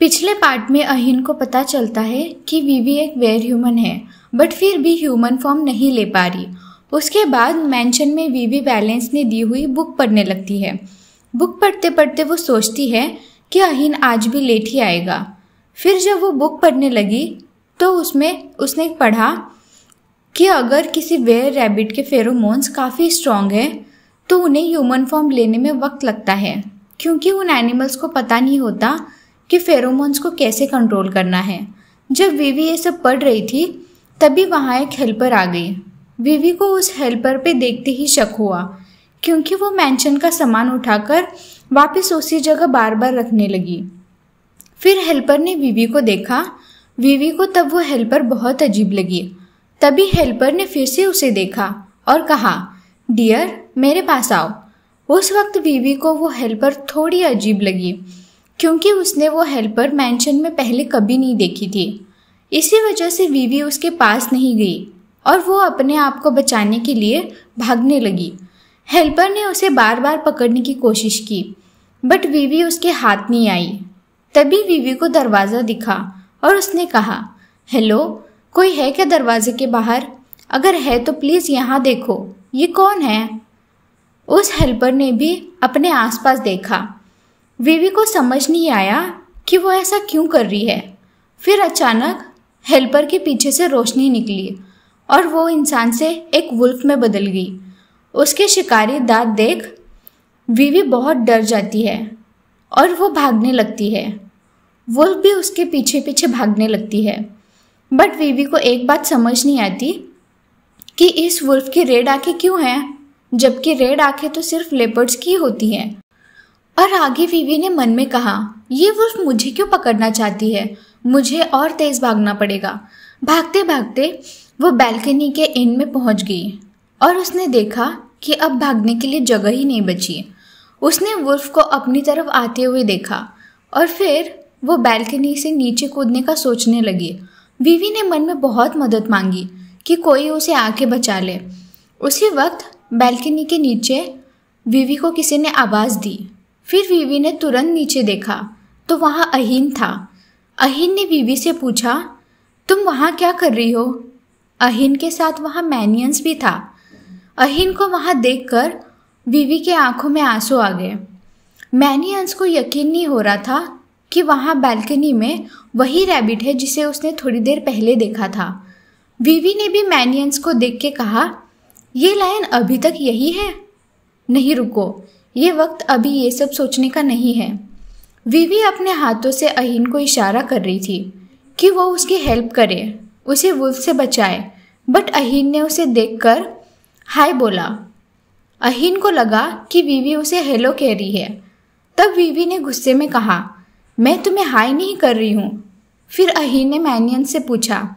पिछले पार्ट में अहिन को पता चलता है कि वीवी एक वेयर ह्यूमन है, बट फिर भी ह्यूमन फॉर्म नहीं ले पा रही। उसके बाद मैंशन में वीवी वैलेंस ने दी हुई बुक पढ़ने लगती है। बुक पढ़ते पढ़ते वो सोचती है कि अहिन आज भी लेट ही आएगा। फिर जब वो बुक पढ़ने लगी तो उसमें उसने पढ़ा कि अगर किसी वेयर रैबिट के फेरोमोन्स काफ़ी स्ट्रॉन्ग है तो उन्हें ह्यूमन फॉर्म लेने में वक्त लगता है, क्योंकि उन एनिमल्स को पता नहीं होता कि फेरोमोन्स को कैसे कंट्रोल करना है। जब वीवी ये सब पढ़ रही थी तभी वहाँ एक हेल्पर आ गई। वीवी को उस हेल्पर पे देखते ही शक हुआ, क्योंकि वो मैंशन का सामान उठाकर वापस उसी जगह बार बार रखने लगी। फिर हेल्पर ने वीवी को देखा। वीवी को तब वो हेल्पर बहुत अजीब लगी। तभी हेल्पर ने फिर से उसे देखा और कहा, डियर मेरे पास आओ। उस वक्त वीवी को वो हेल्पर थोड़ी अजीब लगी, क्योंकि उसने वो हेल्पर मैंशन में पहले कभी नहीं देखी थी। इसी वजह से वीवी उसके पास नहीं गई और वो अपने आप को बचाने के लिए भागने लगी। हेल्पर ने उसे बार बार पकड़ने की कोशिश की, बट वीवी उसके हाथ नहीं आई। तभी वीवी को दरवाज़ा दिखा और उसने कहा, हेलो, कोई है क्या दरवाजे के बाहर? अगर है तो प्लीज़ यहाँ देखो, ये कौन है? उस हेल्पर ने भी अपने आसपास देखा। वीवी को समझ नहीं आया कि वो ऐसा क्यों कर रही है। फिर अचानक हेल्पर के पीछे से रोशनी निकली और वो इंसान से एक वुल्फ में बदल गई। उसके शिकारी दांत देख वीवी बहुत डर जाती है और वो भागने लगती है। वुल्फ भी उसके पीछे पीछे भागने लगती है। बट वीवी को एक बात समझ नहीं आती कि इस वुल्फ की रेड आंखें क्यों हैं, जबकि रेड आंखें तो सिर्फ लेपर्ड्स की होती हैं। और आगे वीवी ने मन में कहा, ये वुल्फ मुझे क्यों पकड़ना चाहती है? मुझे और तेज भागना पड़ेगा। भागते भागते वो बैल्कनी के एंड में पहुंच गई और उसने देखा कि अब भागने के लिए जगह ही नहीं बची। उसने वुल्फ को अपनी तरफ आते हुए देखा और फिर वो बैल्कनी से नीचे कूदने का सोचने लगी। वीवी ने मन में बहुत मदद मांगी कि कोई उसे आके बचा ले। उसी वक्त बैल्कनी के नीचे वीवी को किसी ने आवाज़ दी। फिर वीवी ने तुरंत नीचे देखा तो वहाँ अहिन था। अहिन ने वीवी से पूछा, तुम वहाँ क्या कर रही हो? अहिन के साथ वहाँ मैनियंस भी था। अहिन को वहाँ देखकर वीवी के आंखों में आंसू आ गए। मैनियंस को यकीन नहीं हो रहा था कि वहाँ बैल्कनी में वही रैबिट है जिसे उसने थोड़ी देर पहले देखा था। वीवी ने भी मैनियंस को देख के कहा, ये लायन अभी तक यही है? नहीं, रुको, ये वक्त अभी ये सब सोचने का नहीं है। वीवी अपने हाथों से अहिन को इशारा कर रही थी कि वो उसकी हेल्प करे, उसे वुल्फ से बचाए। बट अहिन ने उसे देखकर हाय बोला। अहिन को लगा कि वीवी उसे हेलो कह रही है। तब वीवी ने गुस्से में कहा, मैं तुम्हें हाय नहीं कर रही हूँ। फिर अहिन ने मैनियन से पूछा,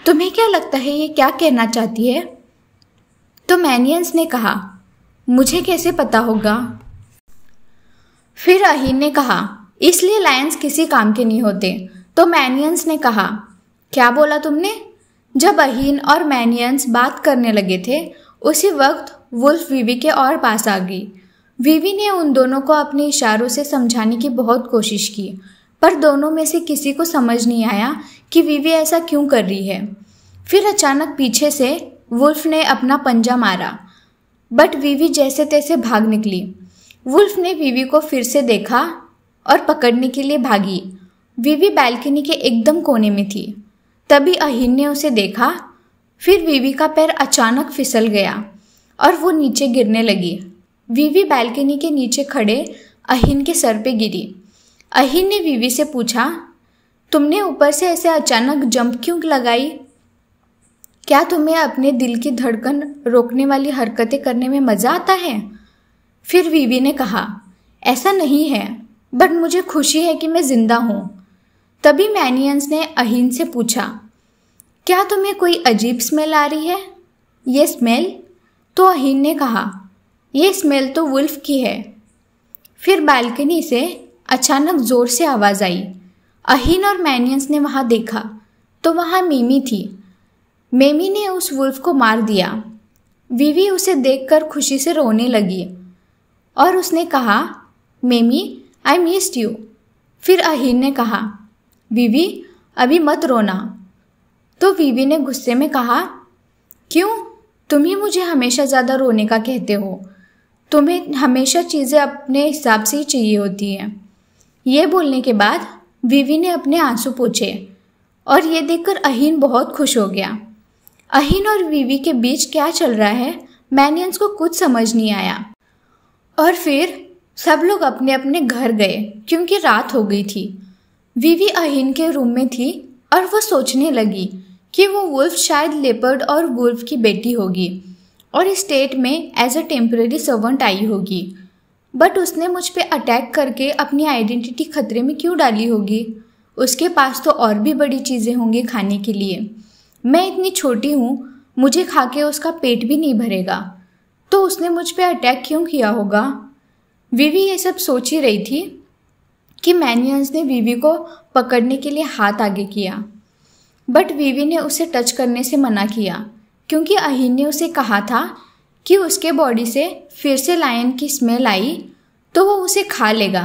तुम्हें क्या लगता है ये क्या कहना चाहती है? तो मैनियंस ने कहा, मुझे कैसे पता होगा? फिर अहिन ने कहा, इसलिए लायंस किसी काम के नहीं होते। तो मैनियंस ने कहा, क्या बोला तुमने? जब अहिन और मैनियंस बात करने लगे थे उसी वक्त वुल्फ वीवी के और पास आ गई। वीवी ने उन दोनों को अपने इशारों से समझाने की बहुत कोशिश की, पर दोनों में से किसी को समझ नहीं आया कि वीवी ऐसा क्यों कर रही है। फिर अचानक पीछे से वुल्फ ने अपना पंजा मारा, बट वीवी जैसे तैसे भाग निकली। वुल्फ ने वीवी को फिर से देखा और पकड़ने के लिए भागी। वीवी बैल्कनी के एकदम कोने में थी। तभी अहिन ने उसे देखा। फिर वीवी का पैर अचानक फिसल गया और वो नीचे गिरने लगी। वीवी बैल्कनी के नीचे खड़े अहिन के सर पे गिरी। अहिन ने वीवी से पूछा, तुमने ऊपर से ऐसे अचानक जंप क्यों लगाई? क्या तुम्हें अपने दिल की धड़कन रोकने वाली हरकतें करने में मज़ा आता है? फिर वीवी ने कहा, ऐसा नहीं है, बट मुझे खुशी है कि मैं जिंदा हूँ। तभी मैनियंस ने अहिन से पूछा, क्या तुम्हें कोई अजीब स्मेल आ रही है? ये स्मेल? तो अहिन ने कहा, ये स्मेल तो वुल्फ की है। फिर बालकनी से अचानक ज़ोर से आवाज़ आई। अहिन और मैनियंस ने वहाँ देखा तो वहाँ मेमी थी। मेमी ने उस वुल्फ को मार दिया। वीवी उसे देखकर खुशी से रोने लगी और उसने कहा, मेमी, आई मिस्ड यू। फिर अहीन ने कहा, वीवी अभी मत रोना। तो वीवी ने गुस्से में कहा, क्यों? तुम ही मुझे हमेशा ज़्यादा रोने का कहते हो। तुम्हें हमेशा चीज़ें अपने हिसाब से ही चाहिए होती हैं। ये बोलने के बाद वीवी ने अपने आंसू पोंछे और ये देखकर अहीन बहुत खुश हो गया। अहीन और वीवी के बीच क्या चल रहा है, मैनियंस को कुछ समझ नहीं आया। और फिर सब लोग अपने अपने घर गए क्योंकि रात हो गई थी। वीवी अहीन के रूम में थी और वो सोचने लगी कि वो वुल्फ शायद लेपर्ड और वुल्फ की बेटी होगी और इस स्टेट में एज अ टेम्परेरी सर्वेंट आई होगी। बट उसने मुझ पे अटैक करके अपनी आइडेंटिटी खतरे में क्यों डाली होगी? उसके पास तो और भी बड़ी चीज़ें होंगी खाने के लिए। मैं इतनी छोटी हूँ, मुझे खा के उसका पेट भी नहीं भरेगा, तो उसने मुझ पे अटैक क्यों किया होगा? वीवी ये सब सोच ही रही थी कि मैनियंस ने वीवी को पकड़ने के लिए हाथ आगे किया, बट वीवी ने उसे टच करने से मना किया क्योंकि अहीन ने उसे कहा था कि उसके बॉडी से फिर से लायन की स्मेल आई तो वो उसे खा लेगा।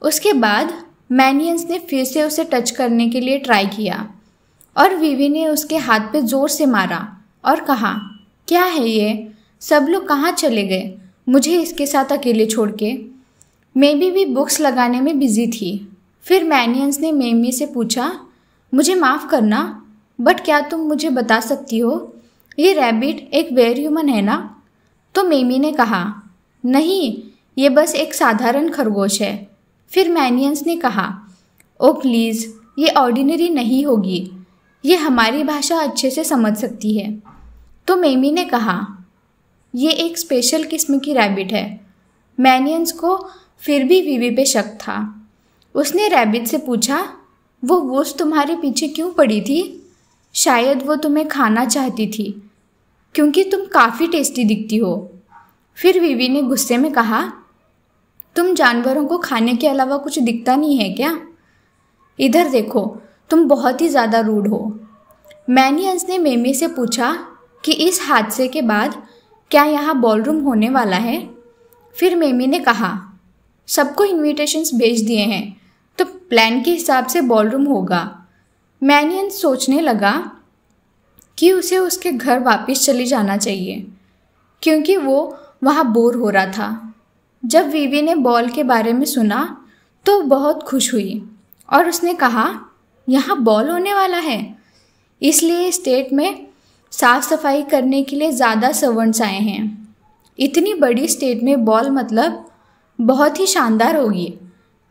उसके बाद मैनियंस ने फिर से उसे टच करने के लिए ट्राई किया और वीवी ने उसके हाथ पे ज़ोर से मारा और कहा, क्या है ये? सब लोग कहाँ चले गए मुझे इसके साथ अकेले छोड़ के? मेमी भी बुक्स लगाने में बिजी थी। फिर मैनियंस ने मेमी से पूछा, मुझे माफ़ करना, बट क्या तुम मुझे बता सकती हो ये रैबिट एक वेयर ह्यूमन है ना? तो मेमी ने कहा, नहीं, ये बस एक साधारण खरगोश है। फिर मैनियंस ने कहा, ओ प्लीज़, ये ऑर्डिनरी नहीं होगी, ये हमारी भाषा अच्छे से समझ सकती है। तो मेमी ने कहा, ये एक स्पेशल किस्म की रैबिट है। मैनियंस को फिर भी वीवी पे शक था। उसने रैबिट से पूछा, वो वुल्फ तुम्हारे पीछे क्यों पड़ी थी? शायद वो तुम्हें खाना चाहती थी क्योंकि तुम काफ़ी टेस्टी दिखती हो। फिर वीवी ने गुस्से में कहा, तुम जानवरों को खाने के अलावा कुछ दिखता नहीं है क्या? इधर देखो, तुम बहुत ही ज़्यादा रूड हो। मैनियंस ने मेमी से पूछा कि इस हादसे के बाद क्या यहाँ बॉलरूम होने वाला है? फिर मेमी ने कहा, सबको इन्विटेशंस भेज दिए हैं तो प्लान के हिसाब से बॉलरूम होगा। मैनियंस सोचने लगा कि उसे उसके घर वापस चले जाना चाहिए क्योंकि वो वहाँ बोर हो रहा था। जब वीवी ने बॉल के बारे में सुना तो बहुत खुश हुई और उसने कहा, यहाँ बॉल होने वाला है, इसलिए स्टेट में साफ़ सफाई करने के लिए ज़्यादा सर्वेंट्स आए हैं। इतनी बड़ी स्टेट में बॉल मतलब बहुत ही शानदार होगी।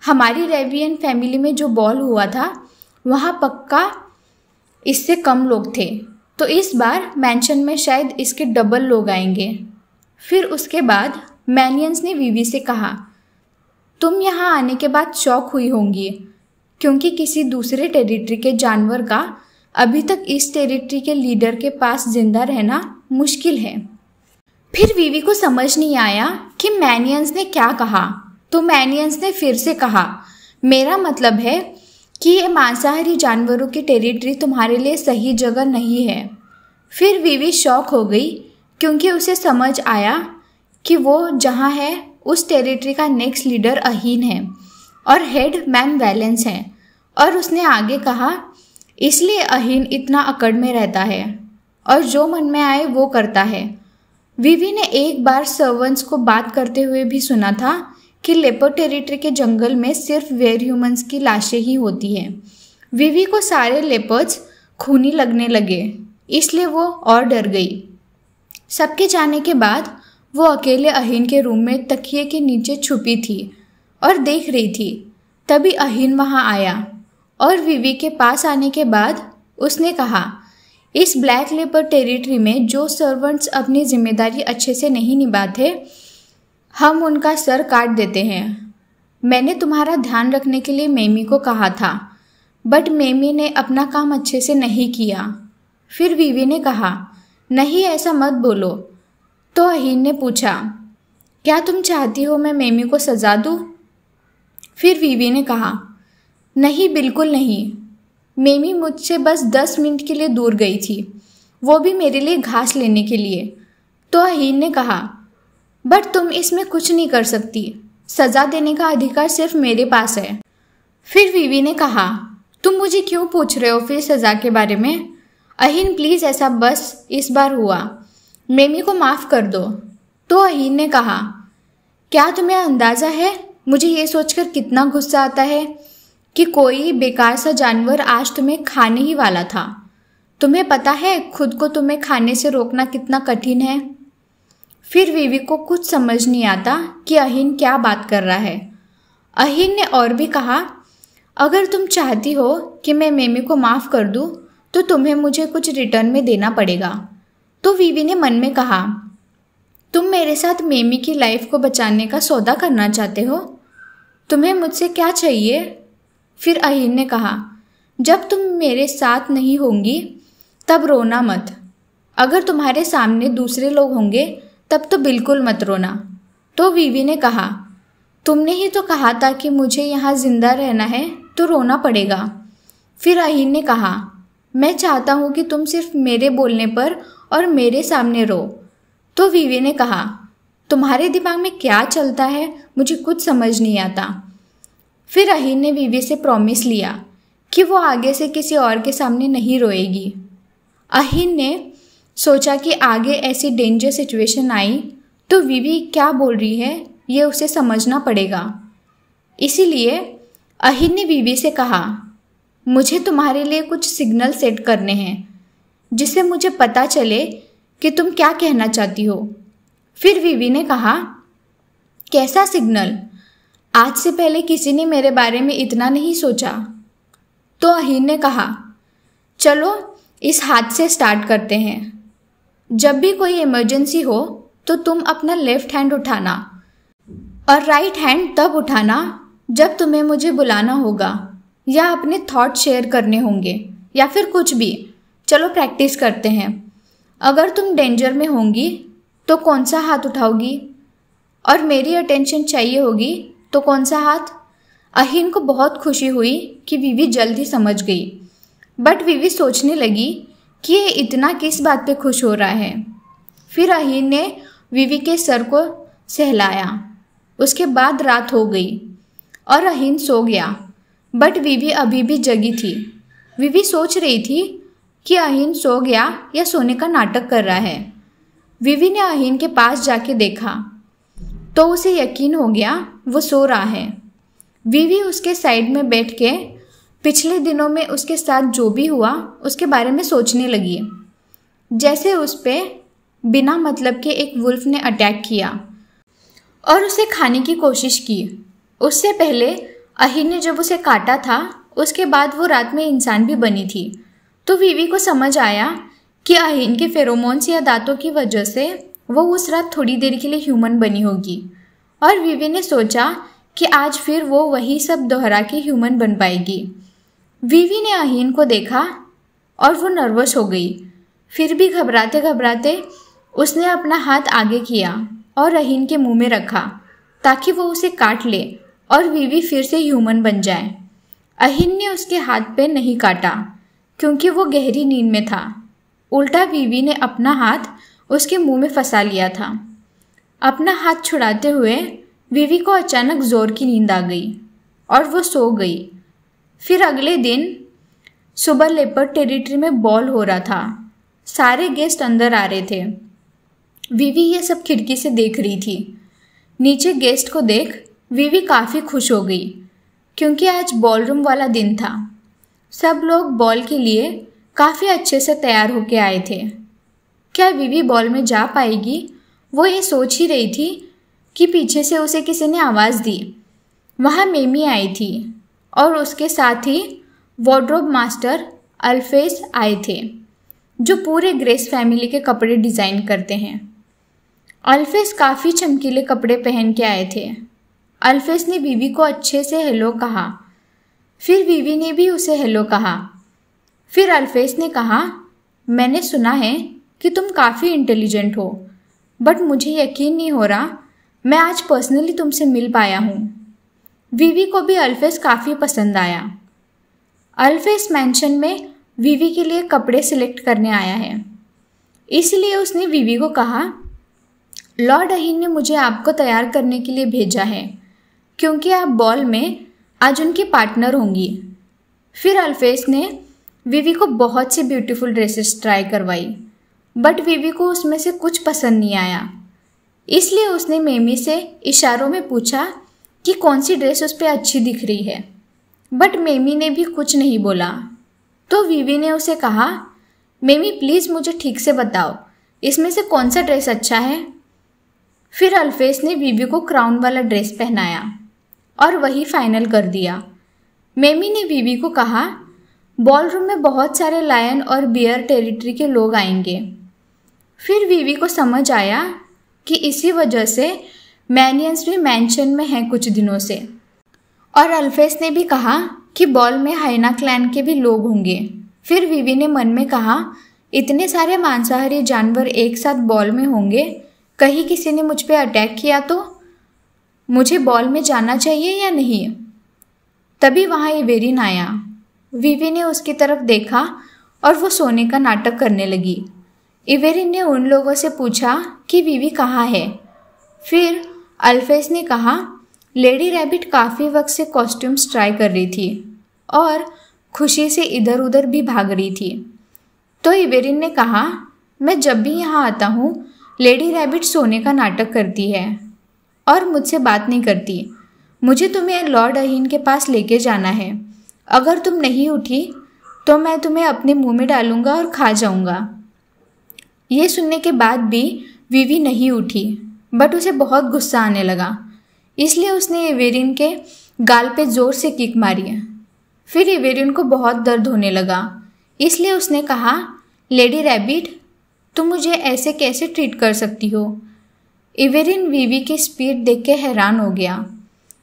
हमारी रेवियन फैमिली में जो बॉल हुआ था वहाँ पक्का इससे कम लोग थे, तो इस बार मैंशन में शायद इसके डबल लोग आएंगे। फिर उसके बाद मैनियंस ने वीवी से कहा, तुम यहाँ आने के बाद शॉक हुई होंगी क्योंकि किसी दूसरे टेरिटरी के जानवर का अभी तक इस टेरिटरी के लीडर के पास जिंदा रहना मुश्किल है। फिर वीवी को समझ नहीं आया कि मैनियंस ने क्या कहा, तो मैनियंस ने फिर से कहा, मेरा मतलब है कि ये मांसाहारी जानवरों की टेरिटरी तुम्हारे लिए सही जगह नहीं है। फिर वीवी शॉक हो गई क्योंकि उसे समझ आया कि वो जहाँ है उस टेरिटरी का नेक्स्ट लीडर अहीन है और हेड मैम वैलेंस है। और उसने आगे कहा, इसलिए अहीन इतना अकड़ में रहता है और जो मन में आए वो करता है। वीवी ने एक बार सर्वेंट्स को बात करते हुए भी सुना था कि लेपर्ड टेरिटरी के जंगल में सिर्फ वेयर ह्यूमंस की लाशें ही होती हैं। वीवी को सारे लेपर्ड्स खूनी लगने लगे, इसलिए वो और डर गई। सबके जाने के बाद वो अकेले अहीन के रूम में तकिए के नीचे छुपी थी और देख रही थी। तभी अहीन वहाँ आया और वीवी के पास आने के बाद उसने कहा, इस ब्लैक लेपर्ड टेरिटरी में जो सर्वेंट्स अपनी जिम्मेदारी अच्छे से नहीं निभाते, हम उनका सर काट देते हैं। मैंने तुम्हारा ध्यान रखने के लिए मेमी को कहा था, बट मेमी ने अपना काम अच्छे से नहीं किया। फिर वीवी ने कहा, नहीं ऐसा मत बोलो। तो अहीन ने पूछा, क्या तुम चाहती हो मैं मेमी को सज़ा दूँ? फिर वीवी ने कहा, नहीं बिल्कुल नहीं, मेमी मुझसे बस 10 मिनट के लिए दूर गई थी, वो भी मेरे लिए घास लेने के लिए। तो अहीन ने कहा, बट तुम इसमें कुछ नहीं कर सकती, सज़ा देने का अधिकार सिर्फ मेरे पास है। फिर वीवी ने कहा, तुम मुझे क्यों पूछ रहे हो फिर सज़ा के बारे में? अहीन प्लीज़, ऐसा बस इस बार हुआ, मेमी को माफ़ कर दो। तो अहीन ने कहा, क्या तुम्हें अंदाज़ा है मुझे ये सोचकर कितना गुस्सा आता है कि कोई बेकार सा जानवर आज तुम्हें खाने ही वाला था। तुम्हें पता है खुद को तुम्हें खाने से रोकना कितना कठिन है। फिर वीवी को कुछ समझ नहीं आता कि अहीन क्या बात कर रहा है। अहीन ने और भी कहा, अगर तुम चाहती हो कि मैं मेमी को माफ़ कर दूँ तो तुम्हें मुझे कुछ रिटर्न में देना पड़ेगा। तो वीवी ने मन में कहा, तुम मेरे साथ मेमी की लाइफ को बचाने का सौदा करना चाहते हो? तुम्हें मुझसे क्या चाहिए? फिर अहीन ने कहा, जब तुम मेरे साथ नहीं होंगी तब रोना मत। अगर तुम्हारे सामने दूसरे लोग होंगे तब तो बिल्कुल मत रोना। तो वीवी ने कहा, तुमने ही तो कहा था कि मुझे यहाँ जिंदा रहना है तो रोना पड़ेगा। फिर अहीन ने कहा, मैं चाहता हूँ कि तुम सिर्फ मेरे बोलने पर और मेरे सामने रो। तो वीवी ने कहा, तुम्हारे दिमाग में क्या चलता है मुझे कुछ समझ नहीं आता। फिर अहीन ने वीवी से प्रॉमिस लिया कि वो आगे से किसी और के सामने नहीं रोएगी। अहीन ने सोचा कि आगे ऐसी डेंजर सिचुएशन आई तो वीवी क्या बोल रही है ये उसे समझना पड़ेगा। इसीलिए अहीन ने वीवी से कहा, मुझे तुम्हारे लिए कुछ सिग्नल सेट करने हैं जिससे मुझे पता चले कि तुम क्या कहना चाहती हो। फिर वीवी ने कहा, कैसा सिग्नल? आज से पहले किसी ने मेरे बारे में इतना नहीं सोचा। तो अहीन ने कहा, चलो इस हाथ से स्टार्ट करते हैं। जब भी कोई इमरजेंसी हो तो तुम अपना लेफ्ट हैंड उठाना और राइट हैंड तब उठाना जब तुम्हें मुझे बुलाना होगा या अपने थॉट शेयर करने होंगे या फिर कुछ भी। चलो प्रैक्टिस करते हैं। अगर तुम डेंजर में होंगी तो कौन सा हाथ उठाओगी और मेरी अटेंशन चाहिए होगी तो कौन सा हाथ? अहीन को बहुत खुशी हुई कि वीवी जल्दी समझ गई, बट वीवी सोचने लगी कि ये इतना किस बात पे खुश हो रहा है। फिर अहीन ने वीवी के सर को सहलाया। उसके बाद रात हो गई और अहीन सो गया, बट वीवी अभी भी जगी थी। वीवी सोच रही थी कि अहीन सो गया या सोने का नाटक कर रहा है। वीवी ने अहीन के पास जाके देखा तो उसे यकीन हो गया वो सो रहा है। वीवी उसके साइड में बैठ के पिछले दिनों में उसके साथ जो भी हुआ उसके बारे में सोचने लगी। जैसे उस पे बिना मतलब के एक वुल्फ ने अटैक किया और उसे खाने की कोशिश की। उससे पहले अहीन ने जब उसे काटा था उसके बाद वो रात में इंसान भी बनी थी। तो वीवी को समझ आया कि अहीन के फेरोमोन्स या दांतों की वजह से वो उस रात थोड़ी देर के लिए ह्यूमन बनी होगी। और वीवी ने सोचा कि आज फिर वो वही सब दोहरा के ह्यूमन बन पाएगी। वीवी ने अहीन को देखा और वो नर्वस हो गई। फिर भी घबराते घबराते उसने अपना हाथ आगे किया और अहीन के मुंह में रखा ताकि वो उसे काट ले और वीवी फिर से ह्यूमन बन जाए। अहीन ने उसके हाथ पे नहीं काटा क्योंकि वो गहरी नींद में था। उल्टा वीवी ने अपना हाथ उसके मुंह में फंसा लिया था। अपना हाथ छुड़ाते हुए वीवी को अचानक जोर की नींद आ गई और वो सो गई। फिर अगले दिन सुबह लेपर्ड टेरिटरी में बॉल हो रहा था। सारे गेस्ट अंदर आ रहे थे। वीवी ये सब खिड़की से देख रही थी। नीचे गेस्ट को देख वीवी काफ़ी खुश हो गई क्योंकि आज बॉलरूम वाला दिन था। सब लोग बॉल के लिए काफ़ी अच्छे से तैयार होके आए थे। क्या वीवी बॉल में जा पाएगी? वो ये सोच ही रही थी कि पीछे से उसे किसी ने आवाज़ दी। वहाँ मेमी आई थी और उसके साथ ही वार्डरोब मास्टर अल्फेस आए थे जो पूरे ग्रेस फैमिली के कपड़े डिज़ाइन करते हैं। अल्फेस काफ़ी चमकीले कपड़े पहन के आए थे। अल्फेस ने वीवी को अच्छे से हेलो कहा। फिर वीवी ने भी उसे हेलो कहा। फिर अल्फेस ने कहा, मैंने सुना है कि तुम काफ़ी इंटेलिजेंट हो, बट मुझे यकीन नहीं हो रहा मैं आज पर्सनली तुमसे मिल पाया हूँ। वीवी को भी अल्फेस काफ़ी पसंद आया। अल्फेस मैंशन में वीवी के लिए कपड़े सिलेक्ट करने आया है, इसलिए उसने वीवी को कहा, लॉर्ड अहीन ने मुझे आपको तैयार करने के लिए भेजा है क्योंकि आप बॉल में आज उनकी पार्टनर होंगी। फिर अल्फेस ने विवी को बहुत सी ब्यूटीफुल ड्रेसेस ट्राई करवाई, बट विवी को उसमें से कुछ पसंद नहीं आया। इसलिए उसने मेमी से इशारों में पूछा कि कौन सी ड्रेस उस पर अच्छी दिख रही है, बट मेमी ने भी कुछ नहीं बोला। तो विवी ने उसे कहा, मेमी प्लीज़ मुझे ठीक से बताओ, इसमें से कौन सा ड्रेस अच्छा है। फिर अल्फेस ने विवी को क्राउन वाला ड्रेस पहनाया और वही फाइनल कर दिया। मेमी ने विवी को कहा, बॉलरूम में बहुत सारे लायन और बियर टेरिटरी के लोग आएंगे। फिर विवी को समझ आया कि इसी वजह से मैनियंस भी मैंशन में हैं कुछ दिनों से। और अल्फेस ने भी कहा कि बॉल में हाइना क्लैन के भी लोग होंगे। फिर विवी ने मन में कहा, इतने सारे मांसाहारी जानवर एक साथ बॉल में होंगे, कहीं किसी ने मुझ पे अटैक किया तो मुझे बॉल में जाना चाहिए या नहीं। तभी वहाँ इवेरिन आया। विवी ने उसकी तरफ देखा और वो सोने का नाटक करने लगी। इवेरिन ने उन लोगों से पूछा कि विवी कहाँ है। फिर अल्फेस ने कहा, लेडी रैबिट काफ़ी वक्त से कॉस्ट्यूम्स ट्राई कर रही थी और खुशी से इधर उधर भी भाग रही थी। तो इवेरिन ने कहा, मैं जब भी यहाँ आता हूँ लेडी रैबिट सोने का नाटक करती है और मुझसे बात नहीं करती। मुझे तुम्हें लॉर्ड अहीन के पास लेके जाना है। अगर तुम नहीं उठी तो मैं तुम्हें अपने मुंह में डालूंगा और खा जाऊंगा। ये सुनने के बाद भी विवी नहीं उठी, बट उसे बहुत गुस्सा आने लगा। इसलिए उसने इवेरिन के गाल पे ज़ोर से किक मारी। फिर इवेरिन को बहुत दर्द होने लगा। इसलिए उसने कहा, लेडी रैबिट तुम मुझे ऐसे कैसे ट्रीट कर सकती हो। इवेरिन विवी की स्पीड देख के हैरान हो गया।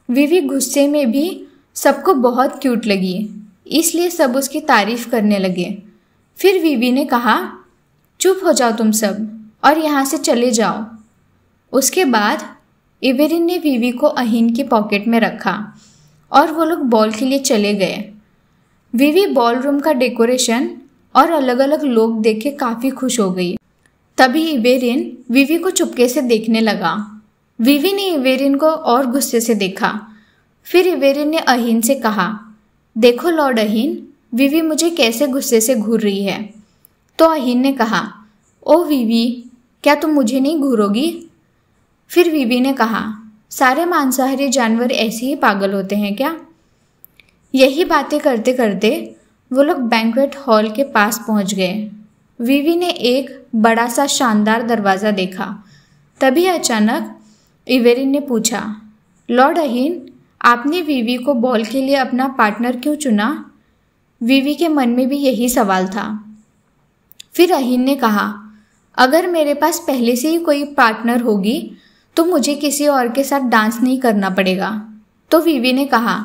विवी गुस्से में भी सबको बहुत क्यूट लगी, इसलिए सब उसकी तारीफ करने लगे। फिर विवी ने कहा, चुप हो जाओ तुम सब और यहाँ से चले जाओ। उसके बाद इवेरिन ने विवी को अहीन की पॉकेट में रखा और वो लोग बॉल के लिए चले गए। विवी बॉल रूम का डेकोरेशन और अलग अलग लोग देख के काफ़ी खुश हो गई। तभी इवेरिन विवी को चुपके से देखने लगा। विवी ने इवेरिन को और गुस्से से देखा। फिर इवेरिन ने अहीन से कहा, देखो लॉर्ड अहीन, विवी मुझे कैसे गुस्से से घूर रही है। तो अहीन ने कहा, ओ विवी, क्या तुम मुझे नहीं घूरोगी। फिर विवी ने कहा, सारे मांसाहारी जानवर ऐसे ही पागल होते हैं क्या। यही बातें करते करते वो लोग बैंक्वेट हॉल के पास पहुंच गए। विवी ने एक बड़ा सा शानदार दरवाज़ा देखा। तभी अचानक इवेरिन ने पूछा, लॉर्ड अहीन, आपने विवी को बॉल के लिए अपना पार्टनर क्यों चुना। विवी के मन में भी यही सवाल था। फिर अहीन ने कहा, अगर मेरे पास पहले से ही कोई पार्टनर होगी तो मुझे किसी और के साथ डांस नहीं करना पड़ेगा। तो विवी ने कहा,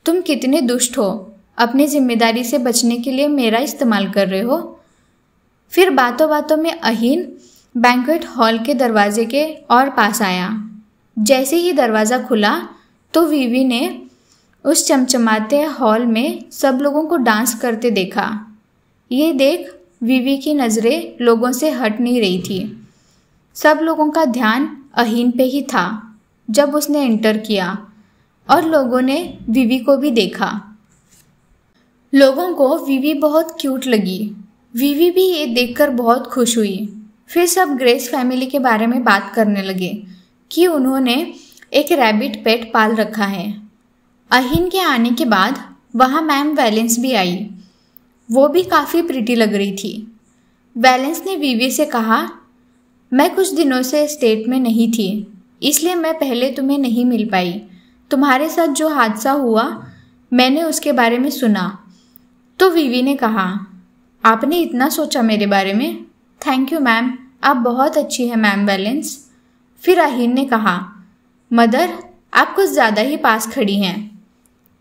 तुम कितने दुष्ट हो, अपनी जिम्मेदारी से बचने के लिए मेरा इस्तेमाल कर रहे हो। फिर बातों बातों में अहीन बैंक्वेट हॉल के दरवाजे के और पास आया। जैसे ही दरवाज़ा खुला तो विवी ने उस चमचमाते हॉल में सब लोगों को डांस करते देखा। ये देख विवी की नज़रें लोगों से हट नहीं रही थी। सब लोगों का ध्यान अहीन पे ही था जब उसने एंटर किया और लोगों ने विवी को भी देखा। लोगों को विवी बहुत क्यूट लगी। विवी भी ये देखकर बहुत खुश हुई। फिर सब ग्रेस फैमिली के बारे में बात करने लगे कि उन्होंने एक रैबिट पेट पाल रखा है। अहीन के आने के बाद वहाँ मैम वैलेंस भी आई। वो भी काफ़ी प्रिटी लग रही थी। वैलेंस ने विवी से कहा, मैं कुछ दिनों से स्टेट में नहीं थी, इसलिए मैं पहले तुम्हें नहीं मिल पाई। तुम्हारे साथ जो हादसा हुआ मैंने उसके बारे में सुना। तो विवी ने कहा, आपने इतना सोचा मेरे बारे में। थैंक यू मैम, आप बहुत अच्छी हैं मैम वैलेंस। फिर अहीन ने कहा, मदर आप कुछ ज़्यादा ही पास खड़ी हैं।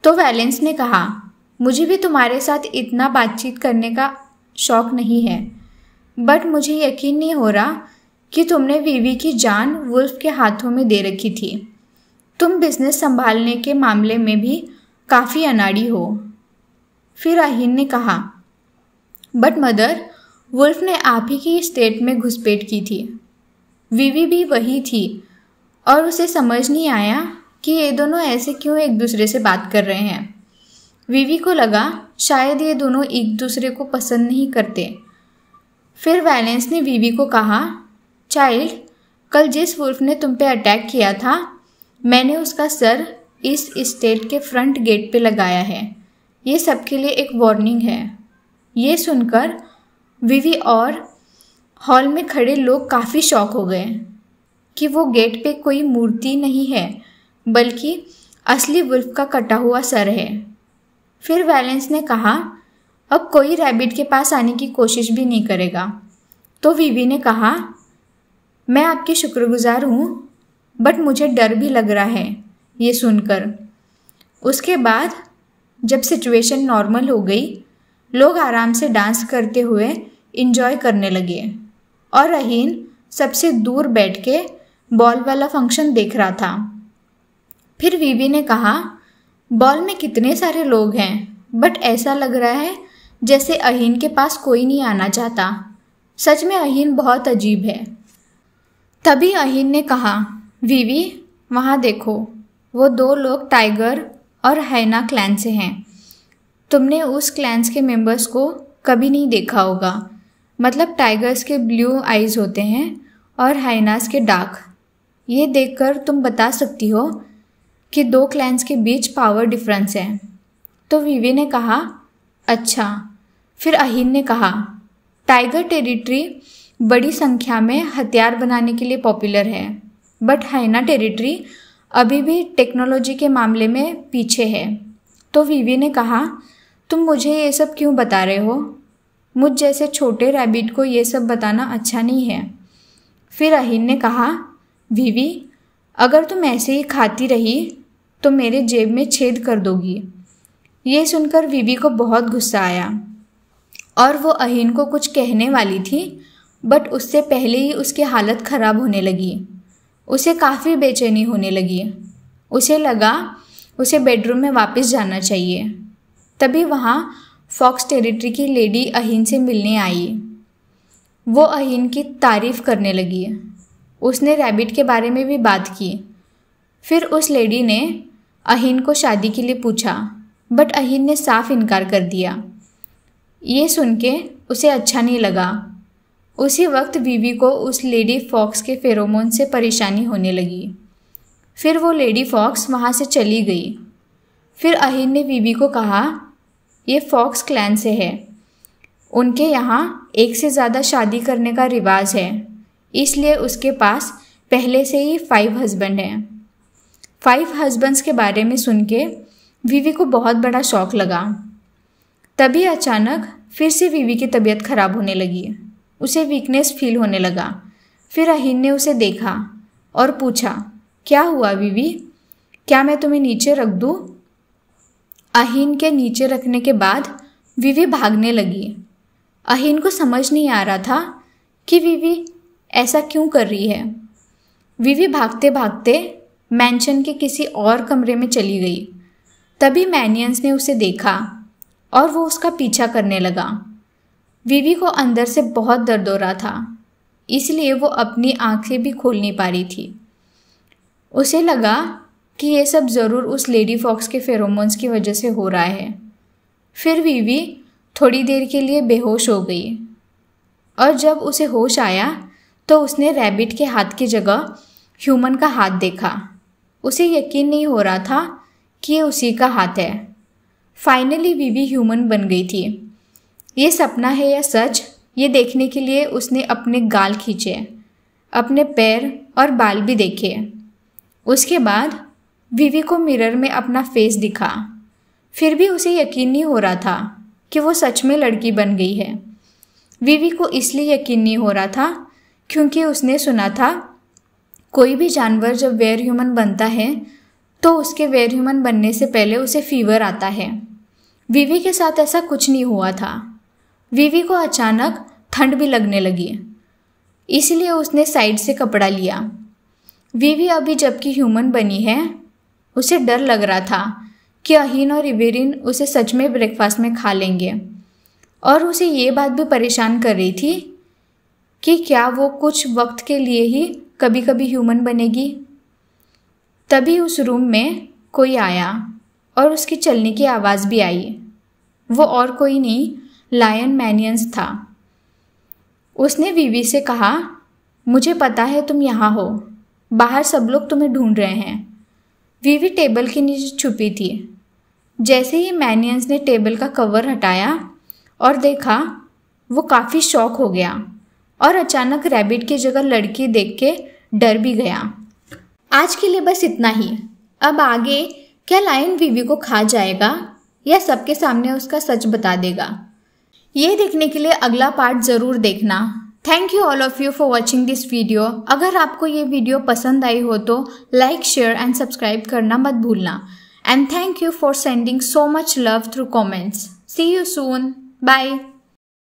तो वैलेंस ने कहा, मुझे भी तुम्हारे साथ इतना बातचीत करने का शौक़ नहीं है, बट मुझे यकीन नहीं हो रहा कि तुमने विवी की जान वुल्फ के हाथों में दे रखी थी। तुम बिजनेस संभालने के मामले में भी काफ़ी अनाड़ी हो। फिर अहीन ने कहा, बट मदर, वुल्फ ने आप ही की स्टेट में घुसपैठ की थी। विवी भी वही थी और उसे समझ नहीं आया कि ये दोनों ऐसे क्यों एक दूसरे से बात कर रहे हैं। विवी को लगा शायद ये दोनों एक दूसरे को पसंद नहीं करते। फिर वैलेंस ने विवी को कहा, चाइल्ड, कल जिस वुल्फ ने तुम पे अटैक किया था, मैंने उसका सर इस स्टेट के फ्रंट गेट पे लगाया है। ये सबके लिए एक वार्निंग है। ये सुनकर विवी और हॉल में खड़े लोग काफ़ी शॉक हो गए कि वो गेट पे कोई मूर्ति नहीं है, बल्कि असली वुल्फ का कटा हुआ सर है। फिर वैलेंस ने कहा, अब कोई रैबिट के पास आने की कोशिश भी नहीं करेगा। तो विवी ने कहा, मैं आपकी शुक्रगुजार हूँ, बट मुझे डर भी लग रहा है ये सुनकर। उसके बाद जब सिचुएशन नॉर्मल हो गई, लोग आराम से डांस करते हुए इंजॉय करने लगे और रहीन सबसे दूर बैठ के बॉल वाला फंक्शन देख रहा था। फिर विवी ने कहा, बॉल में कितने सारे लोग हैं, बट ऐसा लग रहा है जैसे अहीन के पास कोई नहीं आना चाहता। सच में अहीन बहुत अजीब है। तभी अहीन ने कहा, विवी, वहाँ देखो, वो दो लोग टाइगर और हैना क्लैन से हैं। तुमने उस क्लैंस के मेंबर्स को कभी नहीं देखा होगा। मतलब टाइगर्स के ब्लू आइज़ होते हैं और हाइनास के डार्क। ये देखकर तुम बता सकती हो कि दो क्लैंस के बीच पावर डिफरेंस है। तो विवी ने कहा, अच्छा। फिर अहीन ने कहा, टाइगर टेरिटरी बड़ी संख्या में हथियार बनाने के लिए पॉपुलर है, बट हाइना टेरिटरी अभी भी टेक्नोलॉजी के मामले में पीछे है। तो विवी ने कहा, तुम मुझे ये सब क्यों बता रहे हो? मुझ जैसे छोटे रैबिट को ये सब बताना अच्छा नहीं है। फिर अहीन ने कहा, विवी, अगर तुम ऐसे ही खाती रही तो मेरे जेब में छेद कर दोगी। ये सुनकर विवी को बहुत गुस्सा आया और वो अहीन को कुछ कहने वाली थी, बट उससे पहले ही उसकी हालत ख़राब होने लगी। उसे काफ़ी बेचैनी होने लगी। उसे लगा उसे बेडरूम में वापस जाना चाहिए। तभी वहाँ फॉक्स टेरिटरी की लेडी अहीन से मिलने आई। वो अहीन की तारीफ़ करने लगी। उसने रैबिट के बारे में भी बात की। फिर उस लेडी ने अहीन को शादी के लिए पूछा, बट अहीन ने साफ इनकार कर दिया। ये सुन के उसे अच्छा नहीं लगा। उसी वक्त विवी को उस लेडी फॉक्स के फेरोमोन से परेशानी होने लगी। फिर वो लेडी फॉक्स वहाँ से चली गई। फिर अहीन ने विवी को कहा, ये फॉक्स क्लैन से है। उनके यहाँ एक से ज़्यादा शादी करने का रिवाज है, इसलिए उसके पास पहले से ही 5 हस्बैंड हैं। 5 हस्बैंड्स के बारे में सुन के विवी को बहुत बड़ा शौक लगा। तभी अचानक फिर से विवी की तबीयत खराब होने लगी। उसे वीकनेस फील होने लगा। फिर अहीन ने उसे देखा और पूछा, क्या हुआ विवी? क्या मैं तुम्हें नीचे रख दूँ? अहीन के नीचे रखने के बाद विवी भागने लगी। अहीन को समझ नहीं आ रहा था कि विवी ऐसा क्यों कर रही है। विवी भागते भागते मैंशन के किसी और कमरे में चली गई। तभी मैनियंस ने उसे देखा और वो उसका पीछा करने लगा। विवी को अंदर से बहुत दर्द हो रहा था, इसलिए वो अपनी आंखें भी खोल नहीं पा रही थी। उसे लगा कि ये सब ज़रूर उस लेडी फॉक्स के फेरोमोन्स की वजह से हो रहा है। फिर विवी थोड़ी देर के लिए बेहोश हो गई और जब उसे होश आया तो उसने रैबिट के हाथ की जगह ह्यूमन का हाथ देखा। उसे यकीन नहीं हो रहा था कि ये उसी का हाथ है। फाइनली विवी ह्यूमन बन गई थी। ये सपना है या सच, ये देखने के लिए उसने अपने गाल खींचे, अपने पैर और बाल भी देखे। उसके बाद विवी को मिरर में अपना फेस दिखा। फिर भी उसे यकीन नहीं हो रहा था कि वो सच में लड़की बन गई है। विवी को इसलिए यकीन नहीं हो रहा था क्योंकि उसने सुना था कोई भी जानवर जब वेयर ह्यूमन बनता है तो उसके वेयर ह्यूमन बनने से पहले उसे फीवर आता है। विवी के साथ ऐसा कुछ नहीं हुआ था। विवी को अचानक ठंड भी लगने लगी, इसलिए उसने साइड से कपड़ा लिया। विवी अभी जबकि ह्यूमन बनी है, उसे डर लग रहा था कि अहीन और इवेरिन उसे सच में ब्रेकफास्ट में खा लेंगे, और उसे ये बात भी परेशान कर रही थी कि क्या वो कुछ वक्त के लिए ही कभी कभी ह्यूमन बनेगी। तभी उस रूम में कोई आया और उसकी चलने की आवाज़ भी आई। वो और कोई नहीं, लायन मैनियंस था। उसने वीवी से कहा, मुझे पता है तुम यहाँ हो, बाहर सब लोग तुम्हें ढूंढ रहे हैं। वीवी टेबल के नीचे छुपी थी। जैसे ही मैनियंस ने टेबल का कवर हटाया और देखा, वो काफ़ी शॉक हो गया और अचानक रैबिट की जगह लड़की देख के डर भी गया। आज के लिए बस इतना ही। अब आगे क्या लायन वीवी को खा जाएगा या सबके सामने उसका सच बता देगा? ये देखने के लिए अगला पार्ट ज़रूर देखना। Thank you all of you for watching this video. अगर आपको ये वीडियो पसंद आई हो तो लाइक, शेयर एंड सब्सक्राइब करना मत भूलना। And thank you for sending so much love through comments. See you soon. Bye.